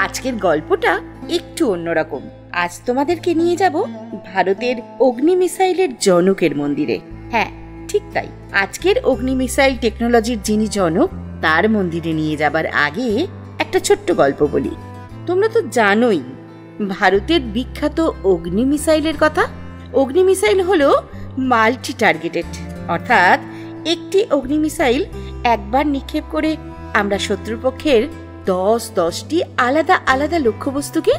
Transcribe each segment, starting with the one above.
আজকের গল্পটা একটু অন্যরকম। আজ তোমাদেরকে নিয়ে যাব ভারতের অগ্নি মিসাইলের জনকের মন্দিরে। হ্যাঁ, ঠিক তাই। আজকের অগ্নি মিসাইল টেকনোলজির যিনি জনক, তার মন্দিরে নিয়ে যাবার আগে একটা ছোট্ট গল্প বলি। তোমরা তো জানোই ভারতের বিখ্যাত অগ্নি মিসাইলের কথা। অগ্নি মিসাইল হলো মাল্টি টার্গেটেড, অর্থাৎ একটি অগ্নি মিসাইল একবার নিক্ষেপ করে আমরা শত্রুপক্ষের 10টি আলাদা আলাদা লক্ষ্যবস্তুকে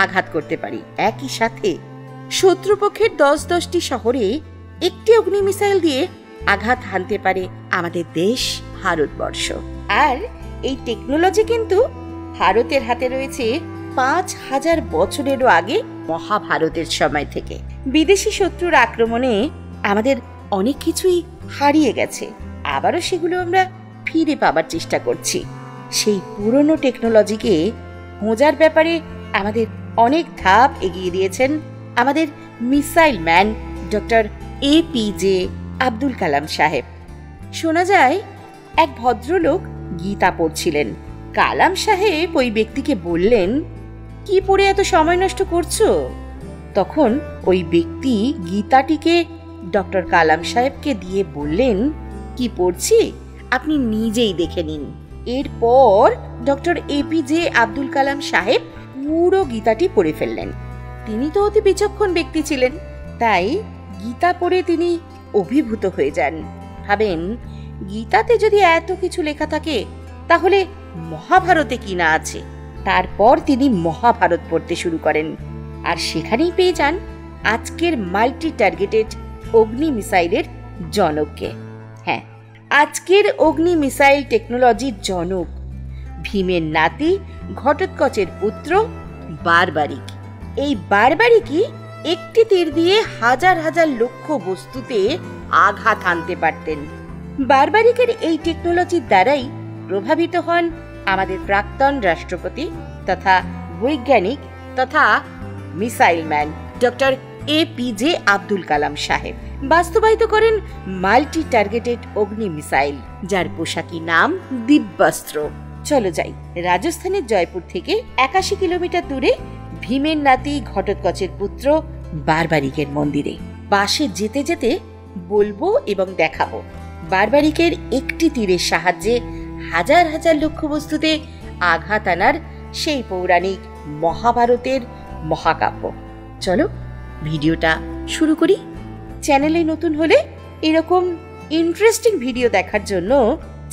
আঘাত করতে পারি। একই সাথে শত্রুপক্ষের 10টি শহরে একটি অগ্নি মিসাইল দিয়ে আঘাত হানতে পারে আমাদের দেশ ভারতবর্ষ। আর এই টেকনোলজি কিন্তু ভারতের হাতে রয়েছে 5000 বছরেরও আগে, মহাভারতের সময় থেকে। বিদেশি শত্রুর আক্রমণে আমাদের অনেক কিছুই হারিয়ে গেছে, আবারও সেগুলো আমরা ফিরে পাবার চেষ্টা করছি। সেই পুরনো টেকনোলজিকে খোঁজার ব্যাপারে আমাদের অনেক ধাপ এগিয়ে দিয়েছেন আমাদের missile man doctor APJ Abdul Kalam সাহেব। শোনা যায় এক ভদ্রলোক গীতা পড়ছিলেন। কালাম সাহেব ওই ব্যক্তিকে বললেন, কি পড়ে এত সময় নষ্ট করছো? তখন ওই ব্যক্তি গীতাটিকে ডক্টর কালাম সাহেবকে দিয়ে বললেন, কি পড়ছি আপনি নিজেই দেখে নিন। এরপর ডক্টর APJ আব্দুল কালাম সাহেব পুরো গীতাটি পড়ে ফেললেন। তিনি তো অতি বিচক্ষণ ব্যক্তি ছিলেন, তাই গীতা পড়ে তিনি অভিভূত হয়ে যান। ভাবেন, গীতাতে যদি এত কিছু লেখা থাকে তাহলে মহাভারতে কি না আছে। তারপর তিনি মহাভারত পড়তে শুরু করেন, আর সেখানেই পেয়ে যান আজকের মাল্টি টার্গেটেড অগ্নি মিসাইলের জনককে। হ্যাঁ, আজকের অগ্নি মিসাইল টেকনোলজির জনক ভীমের নাতি, ঘটোৎকচের পুত্র বারবারিক। এই বারবারিকই একটি তীর দিয়ে হাজার হাজার লক্ষ্য বস্তুতে আঘাত হানতে পারতেন। বারবারিকের এই টেকনোলজির দ্বারাই প্রভাবিত হন আমাদের প্রাক্তন রাষ্ট্রপতি তথা বৈজ্ঞানিক তথা missile man doctor APJ Abdul Kalam সাহেব। বাস্তবায়িত করেন মাল্টি টার্গেটেড অগ্নি মিসাইল, যার পোশাকি নাম দিব্যাস্ত্র। চলো যাই রাজস্থানের জয়পুর থেকে 81 কিলোমিটার দূরে ভীমের নাতি, ঘটোৎকচের পুত্র বারবারিকের মন্দিরে। বাসে যেতে যেতে বলবো এবং দেখাবো বারবারিকের একটি তীরের সাহায্যে হাজার হাজার লক্ষ্যবস্তুতে আঘাত আনার সেই পৌরাণিক মহাভারতের মহাকাব্য। চলো ভিডিওটা শুরু করি। চ্যানেলে নতুন হলে এরকম ইন্টারেস্টিং ভিডিও দেখার জন্য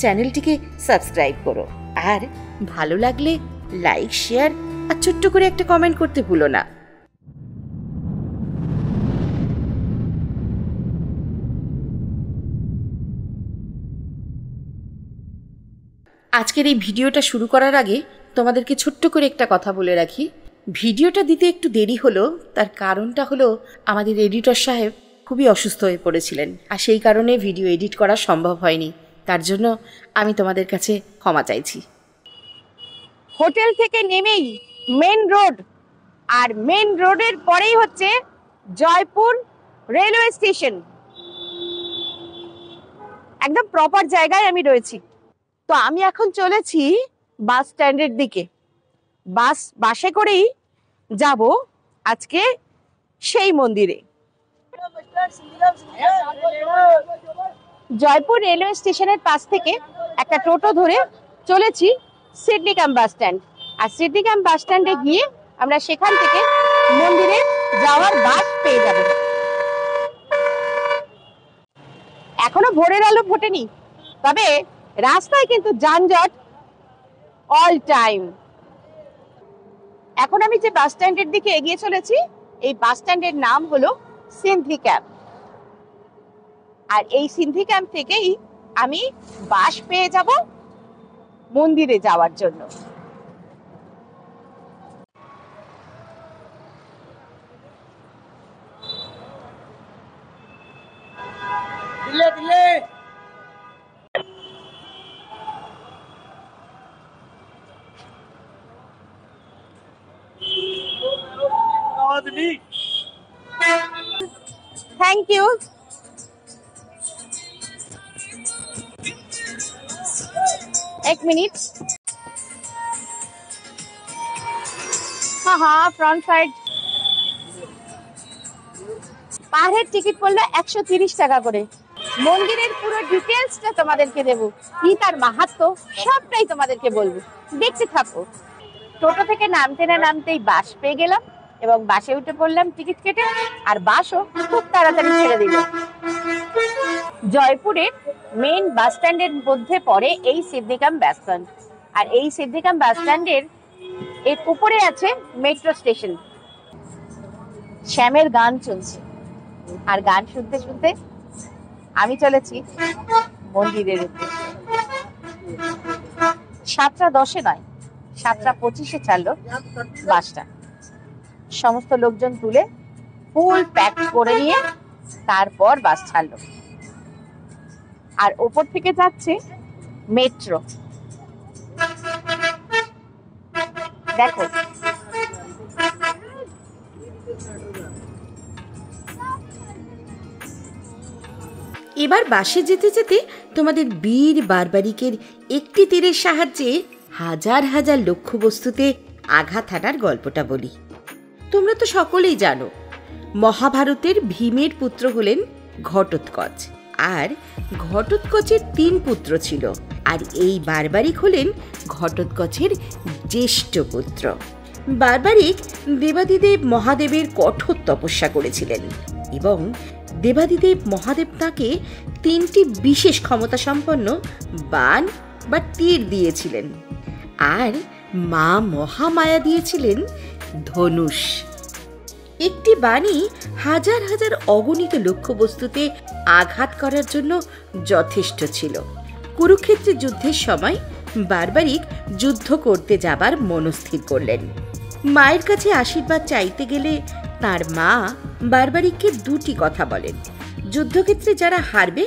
চ্যানেলটিকে সাবস্ক্রাইব করো, আর ভালো লাগলে লাইক, শেয়ার আর ছোট্ট করে একটা কমেন্ট করতে ভুলো না। আজকের এই ভিডিওটা শুরু করার আগে তোমাদেরকে ছোট্ট করে একটা কথা বলে রাখি। ভিডিওটা দিতে একটু দেরি হলো, তার কারণটা হলো আমাদের এডিটর সাহেব খুবই অসুস্থ হয়ে পড়েছিলেন, আর সেই কারণে ভিডিও এডিট করা সম্ভব হয়নি। তার জন্য আমি তোমাদের কাছে ক্ষমা চাইছি। হোটেল থেকে নেমেই মেন রোড, আর মেন রোডের পরেই হচ্ছে জয়পুর রেলওয়ে স্টেশন। একদম প্রপার জায়গায় আমি রয়েছি। তো আমি এখন চলেছি বাস স্ট্যান্ডের দিকে। বাসে করেই যাব আজকে সেই মন্দিরে। জয়পুর রেলওয়ে স্টেশনের পাশ থেকে একটা টোটো ধরে চলেছি সিডনি ক্যাম্প বাস স্ট্যান্ড। আর সিডনি ক্যাম্প বাস স্ট্যান্ডে গিয়ে আমরা সেখান থেকে মন্দিরে যাওয়ার বাস পেয়ে যাব। এখনো ভোরের আলো ফোটেনি, তবে রাস্তায় কিন্তু যানজট অল টাইম। এখন আমি যে বাস স্ট্যান্ডের দিকে এগিয়ে চলেছি, এই বাস স্ট্যান্ডের নাম হলো সিন্ধি ক্যাম্প। আর এই সিন্ধি ক্যাম্প থেকেই আমি বাস পেয়ে যাব মন্দিরে যাওয়ার জন্য। Thank you. एक मिनिट। हाँ, फ्रंट साइड পাহাড়ের টিকিট পড়লো 130 টাকা করে। মন্দিরের পুরো ডিটেলসটা তোমাদেরকে দেবো, কি তার মাহাত্ম্য সবটাই তোমাদেরকে বলবো, দেখতে থাকো। টোটো থেকে নামতে না নামতেই বাস পেয়ে গেলাম এবং বাসে উঠে পড়লাম টিকিট কেটে, আর বাসও খুব তাড়াতাড়ি ছেড়ে দিল। জয়পুরের মেইন বাস স্ট্যান্ডের মধ্যে পড়ে এই সিদ্ধিকাম বাস স্ট্যান্ড, আর এই সিদ্ধিকাম বাস স্ট্যান্ডের এর উপরে আছে মেট্রো স্টেশন। শ্যামের গান চলছে, আর গান শুনতে শুনতে আমি চলেছি মন্দিরের উদ্দেশ্যে। 7:10 নয়, 7:25 ছাড়লো বাসটা। সমস্ত লোকজন তুলে ফুল প্যাক করে নিয়ে তারপর বাস ছাড়লো, আর ওপর থেকে যাচ্ছে মেট্রো। দেখো এবার বাসে যেতে যেতে তোমাদের বীর বারবারিকের একটি তীরের সাহায্যে হাজার হাজার লক্ষ্যবস্তুতে আঘাত হানার গল্পটা বলি। তোমরা তো সকলেই জানো মহাভারতের ভীমের পুত্র হলেন ঘটোৎকচ, আর ঘটোৎকচের 3 পুত্র ছিল, আর এই বারবারিক হলেন ঘটোৎকচের জ্যেষ্ঠ পুত্র। বারবারিক দেবাদিদেব মহাদেবের কঠোর তপস্যা করেছিলেন এবং দেবাদিদেব মহাদেব তাকে 3টি বিশেষ ক্ষমতা সম্পন্ন বাণ বা তীর দিয়েছিলেন, আর মা মহামায়া দিয়েছিলেন ধনুষ। একটি বাণী হাজার হাজার অগণিত লক্ষ্যবস্তুতে আঘাত করার জন্য যথেষ্ট ছিল। কুরুক্ষেত্রের যুদ্ধের সময় বারবারিক যুদ্ধ করতে যাবার মনস্থির করলেন। মায়ের কাছে আশীর্বাদ চাইতে গেলে তার মা বারবারিককে 2টি কথা বলেন। যুদ্ধক্ষেত্রে যারা হারবে,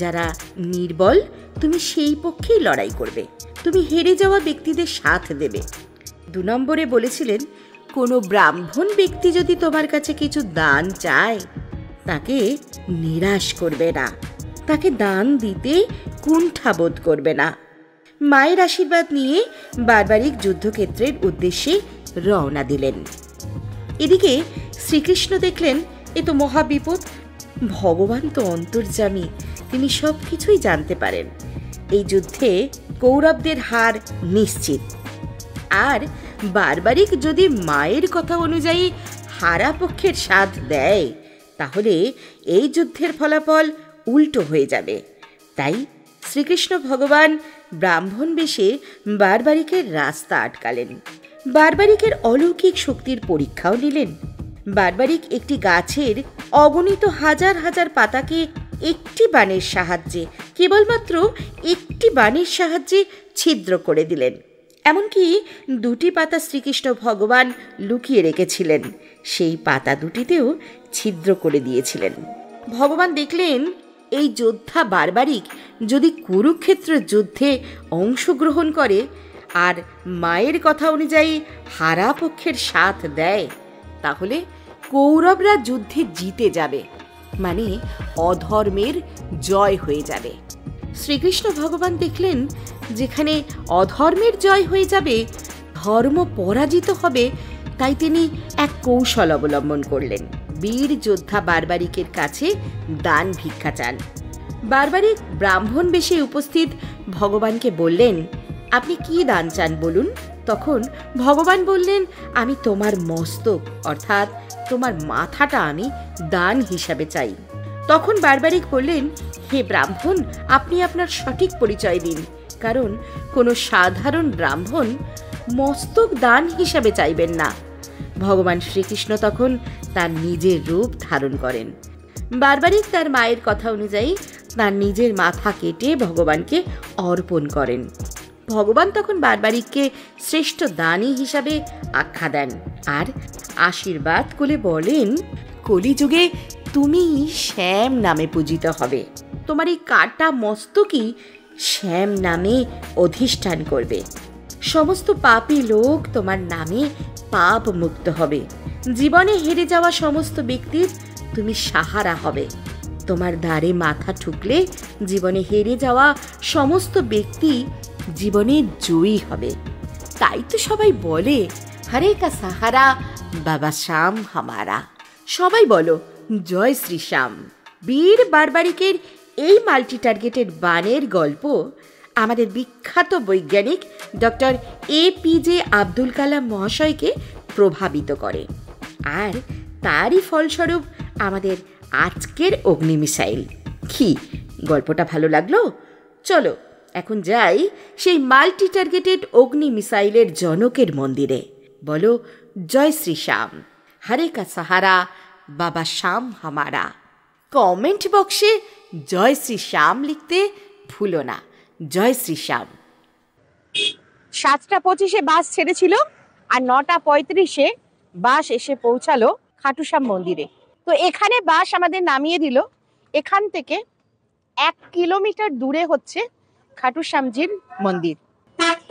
যারা নির্বল, তুমি সেই পক্ষেই লড়াই করবে, তুমি হেরে যাওয়া ব্যক্তিদের সাথ দেবে। 2 নম্বরে বলেছিলেন কোনো ব্রাহ্মণ ব্যক্তি যদি তোমার কাছে কিছু দান চায় তাকে নিরাশ করবে না, তাকে দান দিতে কুণ্ঠাবোধ করবে না। মায়ের আশীর্বাদ নিয়ে বারবারিক যুদ্ধক্ষেত্রের উদ্দেশ্যে রওনা দিলেন। এদিকে শ্রীকৃষ্ণ দেখলেন এ তো মহাবিপদ, ভগবান তো অন্তর্যামী, তিনি সব কিছুই জানতে পারেন। এই যুদ্ধে কৌরবদের হার নিশ্চিত, আর বারবারিক যদি মায়ের কথা অনুযায়ী হারা পক্ষের সাথ দেয় তাহলে এই যুদ্ধের ফলাফল উল্টো হয়ে যাবে। তাই শ্রীকৃষ্ণ ভগবান ব্রাহ্মণ বেশে বারবারিকের রাস্তা আটকালেন। বারবারিকের অলৌকিক শক্তির পরীক্ষাও নিলেন। বারবারিক একটি গাছের অগণিত হাজার হাজার পাতাকে একটি বাণের সাহায্যে, কেবলমাত্র একটি বাণের সাহায্যে ছিদ্র করে দিলেন। এমনকি 2টি পাতা শ্রীকৃষ্ণ ভগবান লুকিয়ে রেখেছিলেন, সেই পাতা 2টিতেও ছিদ্র করে দিয়েছিলেন। ভগবান দেখলেন এই যোদ্ধা বারবারিক যদি কুরুক্ষেত্রের যুদ্ধে অংশগ্রহণ করে আর মায়ের কথা অনুযায়ী হারা পক্ষের সাথ দেয় তাহলে কৌরবরা যুদ্ধে জিতে যাবে, মানে অধর্মের জয় হয়ে যাবে। শ্রীকৃষ্ণ ভগবান দেখলেন যেখানে অধর্মের জয় হয়ে যাবে, ধর্ম পরাজিত হবে, তাই তিনি এক কৌশল অবলম্বন করলেন। বীর যোদ্ধা বারবারিকের কাছে দান ভিক্ষা চান। বারবারিক ব্রাহ্মণ বেশে উপস্থিত ভগবানকে বললেন, আপনি কি দান চান বলুন। তখন ভগবান বললেন, আমি তোমার মস্তক অর্থাৎ তোমার মাথাটা আমি দান হিসাবে চাই। তখন বারবারিক বললেন, হে ব্রাহ্মণ, আপনি আপনার সঠিক পরিচয় দিন, কারণ কোনো সাধারণ ব্রাহ্মণ মস্তক দান হিসাবে চাইবেন না। ভগবান শ্রীকৃষ্ণ তখন তার নিজের রূপ ধারণ করেন। বারবারিক তার মায়ের কথা অনুযায়ী তার নিজের মাথা কেটে ভগবানকে অর্পণ করেন। ভগবান তখন বারবারিককে শ্রেষ্ঠ দানী হিসাবে আখ্যা দেন আর আশীর্বাদ করে বলেন, কলিযুগে তুমি শ্যাম নামে পূজিত হবে, তোমার এই কাটা মস্তকই শ্যাম নামে অধিষ্ঠান করবে, সমস্ত পাপী লোক তোমার নামে পাপ মুক্ত হবে, জীবনে হেরে যাওয়া সমস্ত ব্যক্তির তুমি সাহারা হবে, তোমার দ্বারে মাথা ঠুকলে জীবনে হেরে যাওয়া সমস্ত ব্যক্তি জীবনে জয়ী হবে। তাই তো সবাই বলে হরে কা সাহারা বাবা শ্যাম হামারা। সবাই বলো জয় শ্রী শ্যাম। বীর বারবারিকের এই মাল্টি টার্গেটেড বানের গল্প আমাদের বিখ্যাত বৈজ্ঞানিক ডক্টর APJ আব্দুল কালাম মহাশয়কে প্রভাবিত করে, আর তারই ফলস্বরূপ আমাদের আজকের অগ্নি মিসাইল। কি গল্পটা ভালো লাগলো? চলো এখন যাই সেই মাল্টি টার্গেটেড অগ্নি মিসাইলের জনকের মন্দিরে। বলো জয় শ্রী শ্যাম, হরে কা সাহারা বাবা শ্যাম হামারা। কমেন্ট বক্সে জয় শ্রী শ্যাম লিখতে ভুলো না। জয় শ্রী শ্যাম। 7:25 বাস ছেড়েছিল আর 9:35 বাস এসে পৌঁছালো খাটুশ্যাম মন্দিরে। তো এখানে বাস আমাদের নামিয়ে দিল। এখান থেকে 1 কিলোমিটার দূরে হচ্ছে খাটুশ্যামজির মন্দির।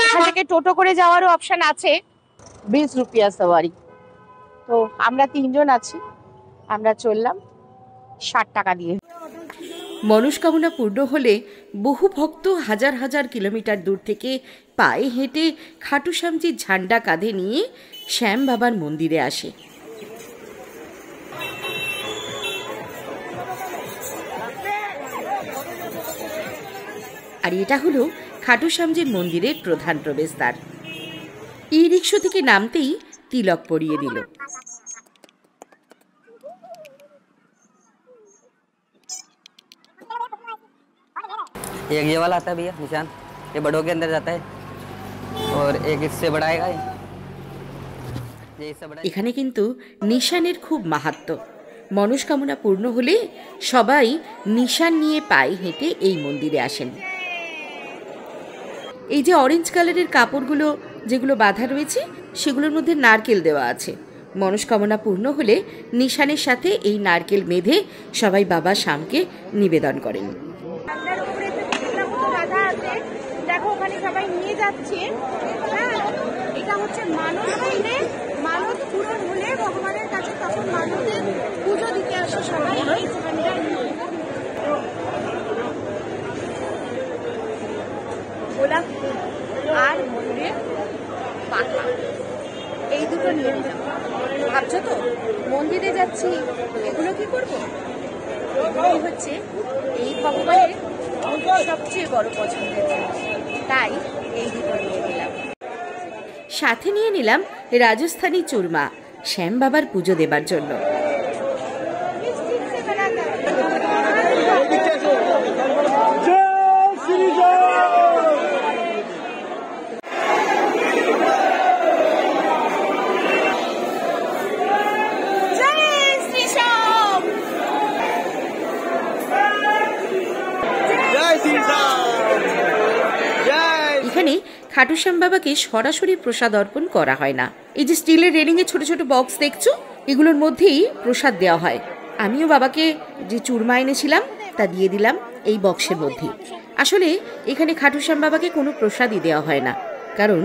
এখান থেকে টোটো করে যাওয়ারও অপশন আছে, 20 রুপিয়া সওয়ারি। তো আমরা 3 জন আছি, আমরা চললাম 60 টাকা দিয়ে। মনস্কামনা পূর্ণ হলে বহু ভক্ত হাজার হাজার কিলোমিটার দূর থেকে পায়ে হেঁটে খাটুশ্যামজির ঝান্ডা কাঁধে নিয়ে শ্যাম বাবার মন্দিরে আসে। আর এটা হলো খাটুশ্যামজির মন্দিরের প্রধান প্রবেশদ্বার। ই রিক্সা থেকে নামতেই তিলক পরিয়ে দিল। एक ये वाला आता है भैया निशान, ये बड़ों के अंदर जाता है और एक इससे बड़ा आएगा ये इससे बड़ा। এখানে কিন্তু নিশানের খুব মাহাত্ম্য। মনস্কামনা পূর্ণ হলে সবাই নিশান নিয়ে পায়ে হেঁটে এই মন্দিরে আসেন। এই যে অরেঞ্জ কালারের কাপড়গুলো যেগুলো বাঁধা রয়েছে সেগুলোর মধ্যে নারকেল দেওয়া আছে। মনস্কামনা পূর্ণ হলে নিশানের সাথে এই নারকেল বেঁধে সবাই বাবা শ্যামকে নিবেদন করেন। দেখো ওখানে সবাই নিয়ে যাচ্ছে। এটা হচ্ছে মানত হইলে, মানত পূরণ হলে ভগবানের কাছে তখন মানতের পুজো দিতে আসে সবাই। গোলাপ আর ময়ূরের পাখা এই দুটো নিয়ে নিলাম। ভাবছো তো মন্দিরে যাচ্ছি এগুলো কি করবো? এগুলোই হচ্ছে এই ভগবানের সবচেয়ে বড় পছন্দের জিনিস, তাই এই দুটো নিয়ে নিলাম। সাথে নিয়ে নিলাম রাজস্থানী চুরমা শ্যাম বাবার পুজো দেবার জন্য। এখানে খাটুশ্যাম বাবাকে সরাসরি প্রসাদ অর্পণ করা হয় না। এই যে স্টিলের রেলিংয়ে ছোট ছোট বক্স দেখছো, এগুলোর মধ্যেই প্রসাদ দেওয়া হয়। আমিও বাবাকে যে চুরমা এনেছিলাম তা দিয়ে দিলাম এই বক্সের মধ্যেই। আসলে এখানে খাটুশ্যাম বাবাকে কোনো প্রসাদই দেওয়া হয় না, কারণ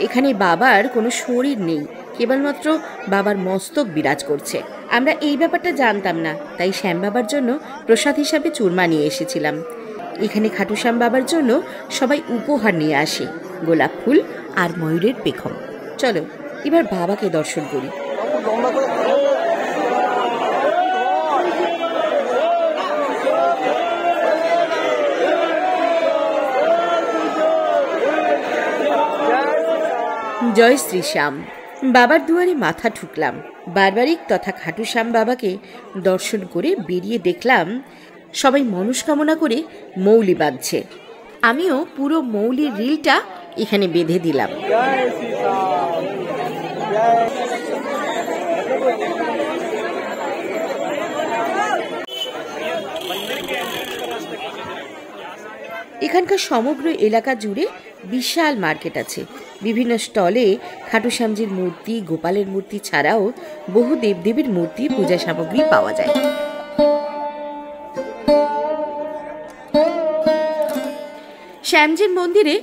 এখানে বাবার কোনো শরীর নেই, কেবলমাত্র বাবার মস্তক বিরাজ করছে। আমরা এই ব্যাপারটা জানতাম না, তাই শ্যাম বাবার জন্য প্রসাদ হিসাবে চুরমা নিয়ে এসেছিলাম। এখানে খাটুশ্যাম বাবার জন্য সবাই উপহার নিয়ে আসে, গোলাপ ফুল আর ময়ূরের পেখম। চলো এবার বাবাকে দর্শন করি। জয় শ্রী শ্যাম। বাবার দুয়ারে মাথা ঠুকলাম। বারবারিক তথা খাটুশ্যাম বাবাকে দর্শন করে বেরিয়ে দেখলাম সবাই মনস্কামনা করে মৌলি বাঁধছে। আমিও পুরো মৌলির রিলটা এখানে বেঁধে দিলাম। এখানকার সমগ্র এলাকা জুড়ে বিশাল মার্কেট আছে। বিভিন্ন স্টলে খাটুশ্যামজির মূর্তি, গোপালের মূর্তি ছাড়াও বহু দেবদেবীর মূর্তি, পূজা সামগ্রী পাওয়া যায়। শ্যামজির মন্দিরে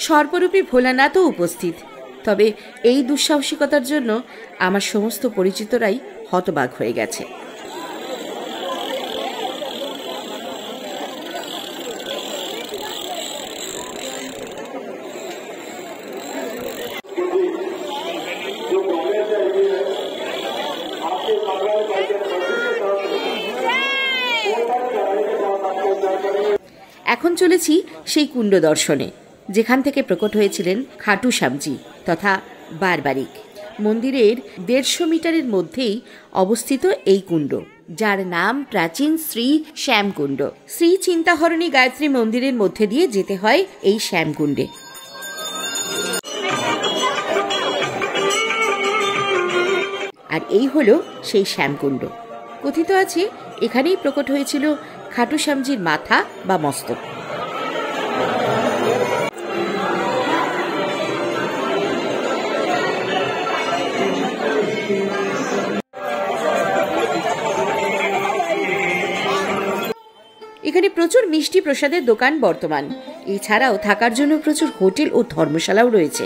সর্বরূপী ভোলানাথও উপস্থিত। তবে এই দুঃসাহসিকতার জন্য আমার সমস্ত পরিচিতরাই হতবাক হয়ে গেছে। চলেছি সেই কুণ্ড দর্শনে, যেখান থেকে প্রকট হয়েছিলেন খাটু শ্যামজি তথা বারবারিক। মন্দিরের 150 মিটারের মধ্যেই অবস্থিত এই কুণ্ড, যার নাম প্রাচীন শ্রী শ্যামকুণ্ড। শ্রী চিন্তাহরণী গায়ত্রী মন্দিরের মধ্যে দিয়ে যেতে হয় এই শ্যামকুণ্ডে। আর এই হলো সেই শ্যামকুণ্ড। কথিত আছে এখানেই প্রকট হয়েছিল খাটু শ্যামজির মাথা বা মস্তক। এখানে প্রচুর মিষ্টি প্রসাদের দোকান বর্তমান। এছাড়াও থাকার জন্য প্রচুর হোটেল ও ধর্মশালাও রয়েছে।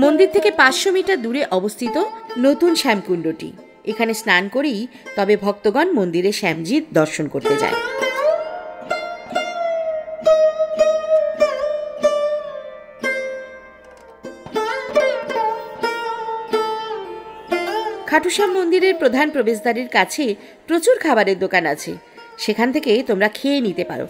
মন্দির থেকে 500 মিটার দূরে অবস্থিত নতুন শ্যামকুণ্ডটি। এখানে স্নান করেই তবে ভক্তগণ মন্দিরে শ্যামজির দর্শন করতে যায়। খাটু শ্যাম মন্দিরের প্রধান প্রবেশদ্বারের কাছে প্রচুর খাবারের দোকান আছে, সেখান থেকে তোমরা খেয়ে নিতে পারো।